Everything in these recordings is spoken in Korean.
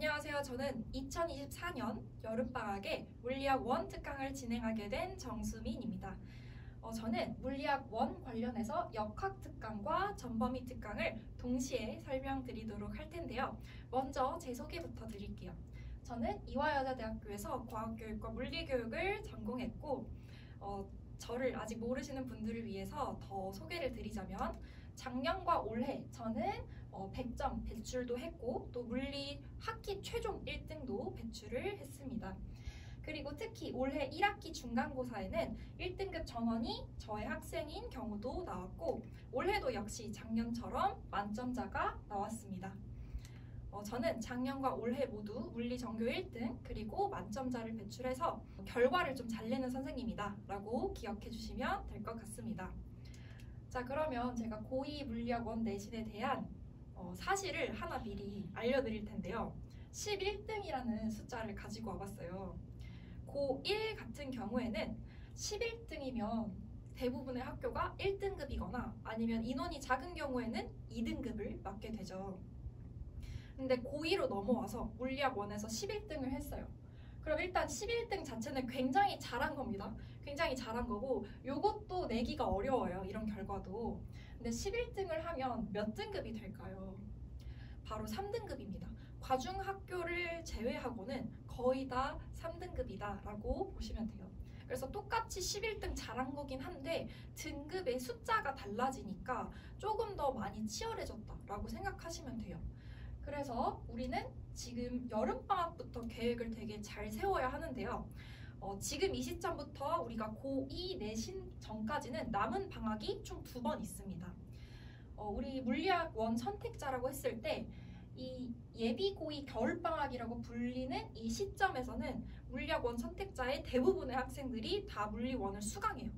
안녕하세요. 저는 2024년 여름방학에 물리학 1 특강을 진행하게 된 정수민입니다. 저는 물리학 1 관련해서 역학 특강과 전범위 특강을 동시에 설명드리도록 할 텐데요. 먼저 제 소개부터 드릴게요. 저는 이화여자대학교에서 과학교육과 물리교육을 전공했고 저를 아직 모르시는 분들을 위해서 더 소개를 드리자면 작년과 올해 저는 100점 배출도 했고 또 물리 학기 최종 1등도 배출을 했습니다. 그리고 특히 올해 1학기 중간고사에는 1등급 전원이 저의 학생인 경우도 나왔고 올해도 역시 작년처럼 만점자가 나왔습니다. 저는 작년과 올해 모두 물리 전교 1등 그리고 만점자를 배출해서 결과를 좀 잘 내는 선생님이다 라고 기억해 주시면 될 것 같습니다. 자, 그러면 제가 고2 물리학 1 내신에 대한 사실을 하나 미리 알려드릴 텐데요. 11등이라는 숫자를 가지고 와봤어요. 고1 같은 경우에는 11등이면 대부분의 학교가 1등급이거나 아니면 인원이 작은 경우에는 2등급을 맞게 되죠. 근데 고2로 넘어와서 물리학 1에서 11등을 했어요. 그럼 일단 11등 자체는 굉장히 잘한 겁니다. 굉장히 잘한 거고 요것도 내기가 어려워요. 이런 결과도. 근데 11등을 하면 몇 등급이 될까요? 바로 3등급입니다. 과중학교를 제외하고는 거의 다 3등급이다 라고 보시면 돼요. 그래서 똑같이 11등 잘한 거긴 한데 등급의 숫자가 달라지니까 조금 더 많이 치열해졌다 라고 생각하시면 돼요. 그래서 우리는 지금 여름방학부터 계획을 되게 잘 세워야 하는데요. 지금 이 시점부터 우리가 고2 내신 전까지는 남은 방학이 총 2번 있습니다. 우리 물리학 1 선택자라고 했을 때 이 예비 고2 겨울방학이라고 불리는 이 시점에서는 물리학 1 선택자의 대부분의 학생들이 다 물리 1을 수강해요.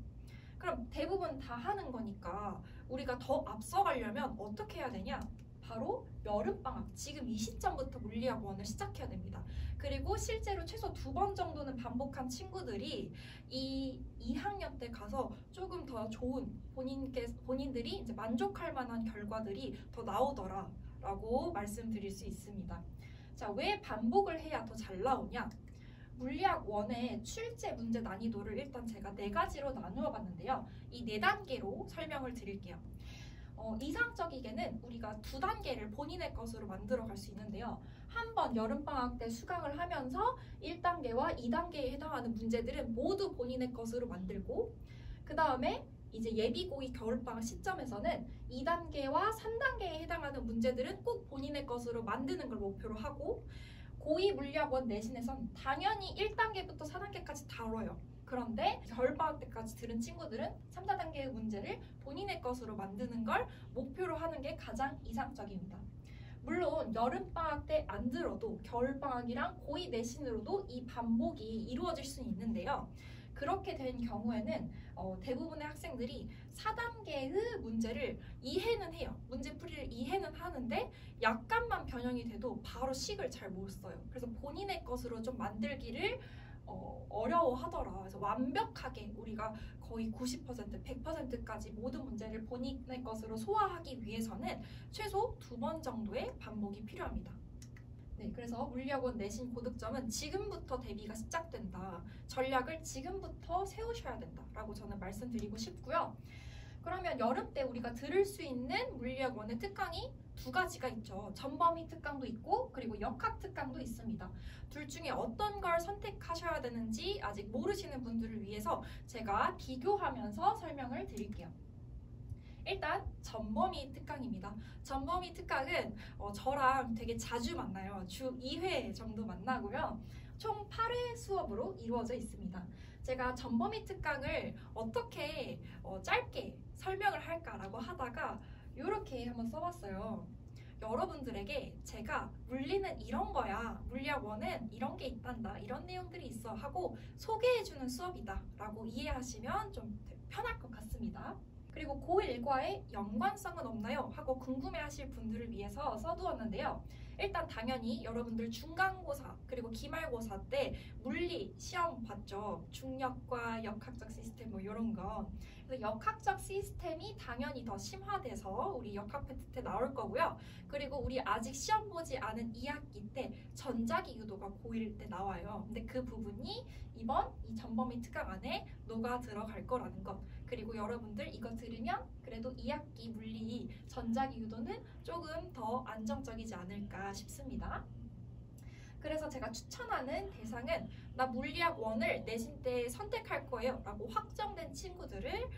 그럼 대부분 다 하는 거니까 우리가 더 앞서가려면 어떻게 해야 되냐? 바로 여름방학, 지금 이 시점부터 물리학 1을 시작해야 됩니다. 그리고 실제로 최소 2번 정도는 반복한 친구들이 이 2학년 때 가서 조금 더 좋은 본인들이 이제 만족할 만한 결과들이 더 나오더라 라고 말씀드릴 수 있습니다. 자, 왜 반복을 해야 더 잘 나오냐? 물리학 1의 출제 문제 난이도를 일단 제가 4가지로 나누어 봤는데요. 이 4단계로 설명을 드릴게요. 이상적이게는 우리가 2단계를 본인의 것으로 만들어 갈 수 있는데요. 한번 여름방학 때 수강을 하면서 1단계와 2단계에 해당하는 문제들은 모두 본인의 것으로 만들고 그 다음에 이제 예비 고2 겨울방학 시점에서는 2단계와 3단계에 해당하는 문제들은 꼭 본인의 것으로 만드는 걸 목표로 하고 고2 물리학 1 내신에선 당연히 1단계부터 4단계까지 다뤄요. 그런데 겨울방학 때까지 들은 친구들은 3, 4단계의 문제를 본인의 것으로 만드는 걸 목표로 하는 게 가장 이상적입니다. 물론 여름방학 때 안 들어도 겨울방학이랑 고2 내신으로도 이 반복이 이루어질 수는 있는데요. 그렇게 된 경우에는 대부분의 학생들이 4단계의 문제를 이해는 해요. 문제풀이를 이해는 하는데 약간만 변형이 돼도 바로 식을 잘 못 써요. 그래서 본인의 것으로 좀 만들기를 어려워하더라. 그래서 완벽하게 우리가 거의 90%, 100%까지 모든 문제를 본인의 것으로 소화하기 위해서는 최소 2번 정도의 반복이 필요합니다. 네, 그래서 물리학 1 내신 고득점은 지금부터 대비가 시작된다. 전략을 지금부터 세우셔야 된다 라고 저는 말씀드리고 싶고요. 그러면 여름 때 우리가 들을 수 있는 물리학 1의 특강이 2가지가 있죠. 전범위 특강도 있고 그리고 역학 특강도 있습니다. 둘 중에 어떤 걸 선택하셔야 되는지 아직 모르시는 분들을 위해서 제가 비교하면서 설명을 드릴게요. 일단 전범위 특강입니다. 전범위 특강은 저랑 되게 자주 만나요. 주 2회 정도 만나고요. 총 8회 수업으로 이루어져 있습니다. 제가 전범위 특강을 어떻게 짧게 설명을 할까라고 하다가 이렇게 한번 써봤어요. 여러분들에게 제가 물리는 이런 거야, 물리학 1은 이런 게 있단다, 이런 내용들이 있어 하고 소개해주는 수업이다 라고 이해하시면 좀 편할 것 같습니다. 그리고 고1과의 연관성은 없나요? 하고 궁금해하실 분들을 위해서 써두었는데요. 일단 당연히 여러분들 중간고사 그리고 기말고사 때 물리 시험 봤죠. 중력과 역학적 시스템 뭐 이런 거. 그래서 역학적 시스템이 당연히 더 심화돼서 우리 역학 패트 때 나올 거고요. 그리고 우리 아직 시험 보지 않은 2학기 때 전자기유도가 고1 때 나와요. 근데 그 부분이 이번 이 전범위 특강 안에 녹아 들어갈 거라는 것. 그리고 여러분들 이거 들으면 그래도 2학기 물리 전자기유도는 조금 더 안정적이지 않을까 싶습니다. 그래서 제가 추천하는 대상은 나 물리학 1을 내신 때 선택할 거예요 라고 확정된 친구들을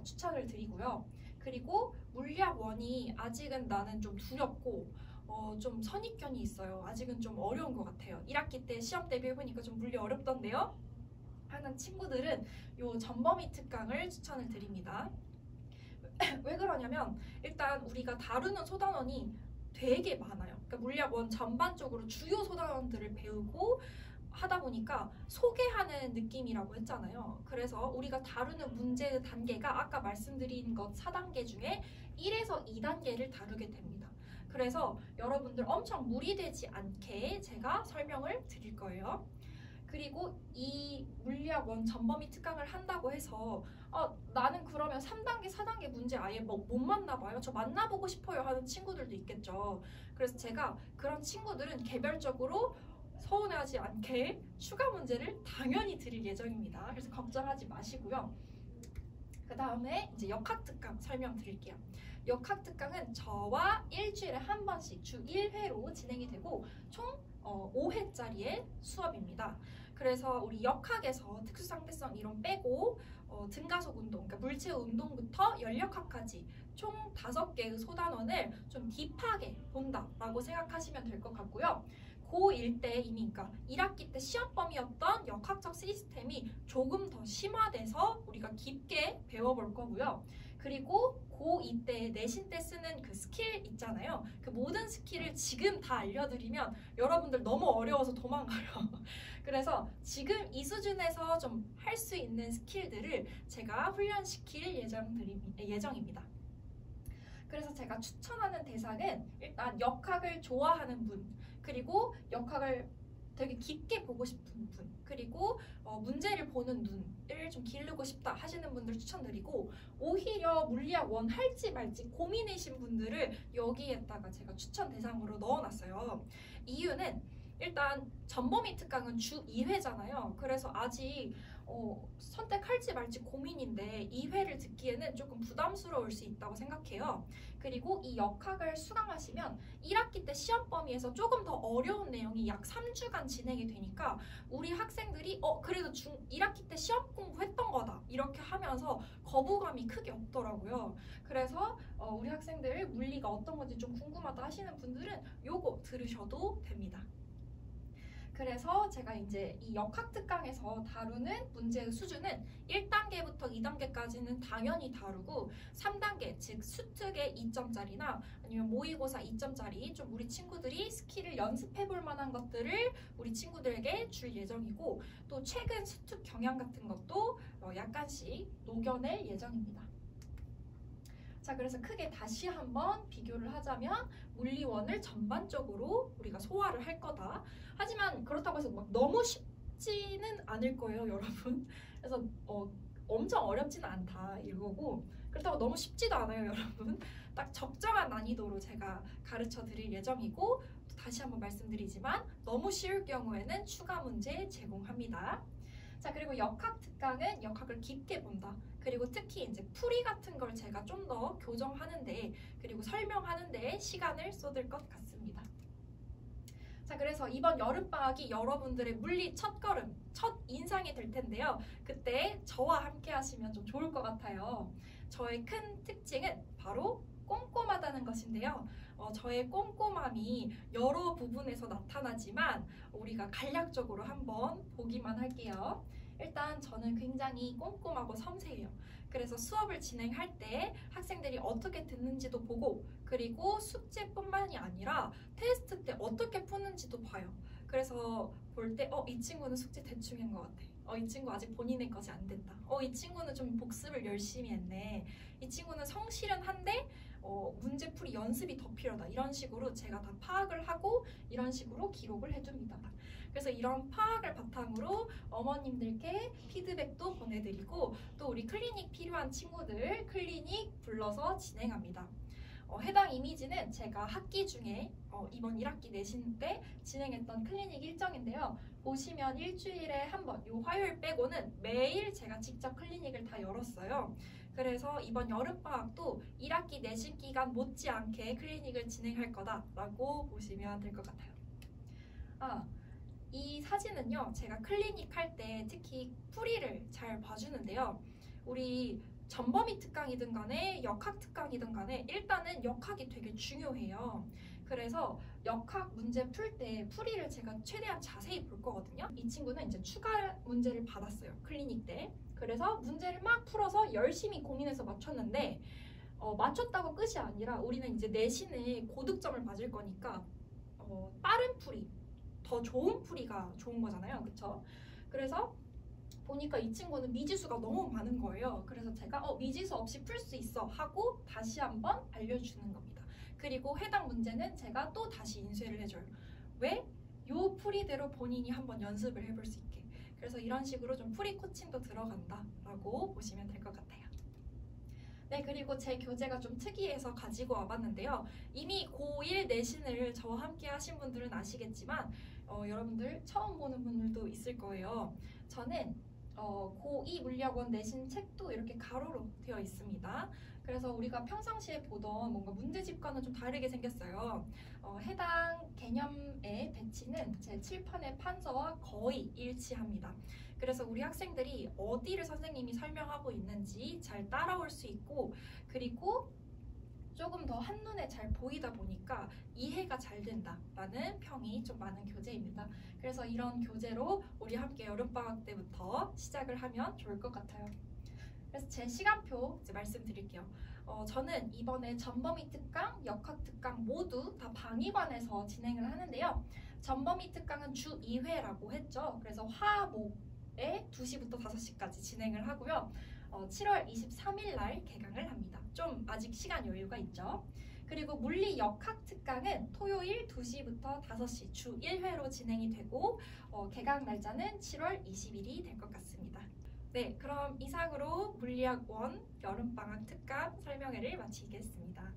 추천을 드리고요. 그리고 물리학 1이 아직은 나는 좀 두렵고 좀 선입견이 있어요. 아직은 좀 어려운 것 같아요. 1학기 때 시험 대비해보니까 좀 물리 어렵던데요? 하는 친구들은 요 전범위 특강을 추천을 드립니다. 왜 그러냐면 일단 우리가 다루는 소단원이 되게 많아요. 그러니까 물리학 1 전반적으로 주요 소단원들을 배우고 하다 보니까 소개하는 느낌이라고 했잖아요. 그래서 우리가 다루는 문제의 단계가 아까 말씀드린 것 4단계 중에 1에서 2단계를 다루게 됩니다. 그래서 여러분들 엄청 무리되지 않게 제가 설명을 드릴 거예요. 그리고 이 물리학 1 전범위 특강을 한다고 해서 나는 그러면 3단계, 4단계 문제 아예 못 만나봐요. 저 만나보고 싶어요 하는 친구들도 있겠죠. 그래서 제가 그런 친구들은 개별적으로 서운해하지 않게 추가 문제를 당연히 드릴 예정입니다. 그래서 걱정하지 마시고요. 그 다음에 이제 역학특강 설명드릴게요. 역학특강은 저와 일주일에 한 번씩 주 1회로 진행이 되고 총 5회짜리의 수업입니다. 그래서 우리 역학에서 특수상대성 이론 빼고 등가속 운동, 그러니까 물체 운동부터 연력학까지 총 5개의 소단원을 좀 딥하게 본다라고 생각하시면 될 것 같고요. 고1 때 이미 그러니까 1학기 때 시험범위였던 역학적 시스템이 조금 더 심화돼서 우리가 깊게 배워볼 거고요. 그리고 고2 때 내신 때 쓰는 그 스킬 있잖아요. 그 모든 스킬을 지금 다 알려드리면 여러분들 너무 어려워서 도망가요. 그래서 지금 이 수준에서 좀 할 수 있는 스킬들을 제가 훈련시킬 예정입니다. 그래서 제가 추천하는 대상은 일단 역학을 좋아하는 분, 그리고 역학을 되게 깊게 보고 싶은 분, 그리고 문제를 보는 눈을 좀 기르고 싶다 하시는 분들 추천드리고, 오히려 물리학 1 할지 말지 고민이신 분들을 여기에다가 제가 추천 대상으로 넣어놨어요. 이유는 일단 전범위 특강은 주 2회잖아요. 그래서 아직 선택할지 말지 고민인데 2회를 듣기에는 조금 부담스러울 수 있다고 생각해요. 그리고 이 역학을 수강하시면 1학기 때 시험 범위에서 조금 더 어려운 내용이 약 3주간 진행이 되니까 우리 학생들이 그래도 1학기 때 시험 공부했던 거다 이렇게 하면서 거부감이 크게 없더라고요. 그래서 우리 학생들 물리가 어떤 건지 좀 궁금하다 하시는 분들은 요거 들으셔도 됩니다. 그래서 제가 이제 이 역학특강에서 다루는 문제의 수준은 1단계부터 2단계까지는 당연히 다루고 3단계, 즉 수특의 2점짜리나 아니면 모의고사 2점짜리 좀 우리 친구들이 스킬을 연습해 볼 만한 것들을 우리 친구들에게 줄 예정이고, 또 최근 수특 경향 같은 것도 약간씩 녹여낼 예정입니다. 자, 그래서 크게 다시 한번 비교를 하자면 물리 1을 전반적으로 우리가 소화를 할 거다. 하지만 그렇다고 해서 막 너무 쉽지는 않을 거예요, 여러분. 그래서 엄청 어렵지는 않다 이거고, 그렇다고 너무 쉽지도 않아요, 여러분. 딱 적정한 난이도로 제가 가르쳐 드릴 예정이고, 또 다시 한번 말씀드리지만 너무 쉬울 경우에는 추가 문제 제공합니다. 자, 그리고 역학 특강은 역학을 깊게 본다. 그리고 특히 이제 풀이 같은 걸 제가 좀 더 교정하는데, 그리고 설명하는데 시간을 쏟을 것 같습니다. 자, 그래서 이번 여름방학이 여러분들의 물리 첫걸음, 첫 인상이 될 텐데요. 그때 저와 함께 하시면 좀 좋을 것 같아요. 저의 큰 특징은 바로 꼼꼼하다는 것인데요. 저의 꼼꼼함이 여러 부분에서 나타나지만 우리가 간략적으로 한번 보기만 할게요. 일단 저는 굉장히 꼼꼼하고 섬세해요. 그래서 수업을 진행할 때 학생들이 어떻게 듣는지도 보고, 그리고 숙제뿐만이 아니라 테스트 때 어떻게 푸는지도 봐요. 그래서 볼 때 이 친구는 숙제 대충인 것 같아. 이 친구 아직 본인의 것이 안 됐다. 이 친구는 좀 복습을 열심히 했네. 이 친구는 성실은 한데 문제풀이 연습이 더 필요하다. 이런 식으로 제가 다 파악을 하고 이런 식으로 기록을 해줍니다. 그래서 이런 파악을 바탕으로 어머님들께 피드백도 보내드리고, 또 우리 클리닉 필요한 친구들 클리닉 불러서 진행합니다. 해당 이미지는 제가 학기 중에 이번 1학기 내신 때 진행했던 클리닉 일정인데요. 보시면 일주일에 한 번, 요 화요일 빼고는 매일 제가 직접 클리닉을 다 열었어요. 그래서 이번 여름방학도 1학기 내신 기간 못지않게 클리닉을 진행할 거다라고 보시면 될 것 같아요. 이 사진은요, 제가 클리닉 할 때 특히 풀이를 잘 봐주는데요. 우리 전범위 특강이든 간에 역학 특강이든 간에 일단은 역학이 되게 중요해요. 그래서 역학 문제 풀 때 풀이를 제가 최대한 자세히 볼 거거든요. 이 친구는 이제 추가 문제를 받았어요. 클리닉 때. 그래서 문제를 막 풀어서 열심히 고민해서 맞췄는데 맞췄다고 끝이 아니라 우리는 이제 내신에 고득점을 맞을 거니까 빠른 풀이, 더 좋은 풀이가 좋은 거잖아요. 그쵸? 그래서 보니까 이 친구는 미지수가 너무 많은 거예요. 그래서 제가 미지수 없이 풀 수 있어 하고 다시 한번 알려주는 겁니다. 그리고 해당 문제는 제가 또 다시 인쇄를 해줘요. 왜? 요 풀이대로 본인이 한번 연습을 해볼 수 있게. 그래서 이런 식으로 좀 풀이 코칭도 들어간다라고 보시면 될 것 같아요. 네, 그리고 제 교재가 좀 특이해서 가지고 와봤는데요. 이미 고1 내신을 저와 함께 하신 분들은 아시겠지만 여러분들 처음 보는 분들도 있을 거예요. 저는 고2 물리학원 내신 책도 이렇게 가로로 되어 있습니다. 그래서 우리가 평상시에 보던 뭔가 문제집과는 좀 다르게 생겼어요. 해당 개념의 배치는 제 칠판의 판서와 거의 일치합니다. 그래서 우리 학생들이 어디를 선생님이 설명하고 있는지 잘 따라올 수 있고, 그리고 조금 더 한눈에 잘 보이다 보니까 이해가 잘 된다라는 평이 좀 많은 교재입니다. 그래서 이런 교재로 우리 함께 여름방학 때부터 시작을 하면 좋을 것 같아요. 그래서 제 시간표 이제 말씀드릴게요. 저는 이번에 전범위 특강, 역학 특강 모두 다 방위반에서 진행을 하는데요. 전범위 특강은 주 2회라고 했죠. 그래서 화, 목에 2시부터 5시까지 진행을 하고요. 7월 23일 날 개강을 합니다. 좀 아직 시간 여유가 있죠. 그리고 물리 역학 특강은 토요일 2시부터 5시 주 1회로 진행이 되고 개강 날짜는 7월 20일이 될 것 같습니다. 네, 그럼 이상으로 물리학 1 여름방학 특강 설명회를 마치겠습니다.